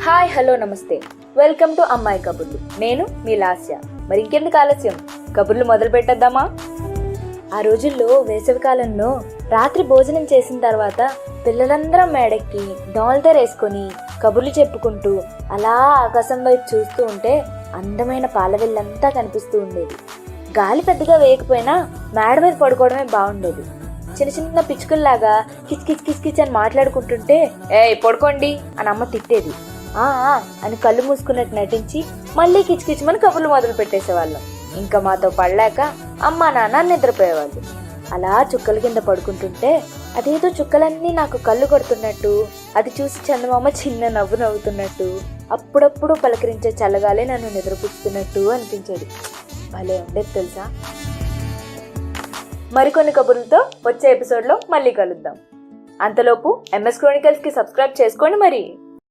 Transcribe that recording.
Hi hello నమస్తే, welcome to అమ్మాయి కబుర్లు. నేను మీ లాస్య. మరి ఇంకెందుకు ఆలస్యం, కబుర్లు మొదలు పెట్టేద్దామా? ఆ రోజుల్లో వేసవికాలంలో రాత్రి భోజనం చేసిన తర్వాత పిల్లలందరం మేడెక్కి దోమలతెర వేసుకొని కబుర్లు చెప్పుకుంటూ అలా ఆకాశం వైపు చూస్తూ ఉంటే అందమైన పాలవెల్లంతా కనిపిస్తూ ఉండేది. గాలి పెద్దగా వేయకపోయినా మేడ మీద పడుకోవడమే బాగుండేది. చిన్న చిన్న పిచ్చుకల్లాగా కిచ్ కిచ్ కిచ్ కిచ్ అని మాట్లాడుకుంటుంటే పడుకోండి అని అమ్మ తిట్టేది. అని కళ్ళు మూసుకున్నట్టు నటించి మళ్ళీ కిచకిచమని కబుర్లు మొదలు పెట్టేసేవాళ్ళం. ఇంకా మాతో పడలేక అమ్మా నాన్న నిద్రపోయేవాళ్ళు. అలా చుక్కల కింద పడుకుంటుంటే అదేదో చుక్కలన్నీ నాకు కళ్ళు కొడుతున్నట్టు, అది చూసి చందమామ చిన్న నవ్వు నవ్వుతున్నట్టు, అప్పుడప్పుడు పలకరించే చల్లగాలే నన్ను నిద్రపుచ్చుతున్నట్టు అనిపించేది. భలే ఉండేది తెలుసా. మరికొన్ని కబుర్లతో వచ్చే ఎపిసోడ్లో మళ్ళీ కలుద్దాం. అంతలోపు MS Chronicles కి సబ్స్క్రైబ్ చేసుకోండి మరి.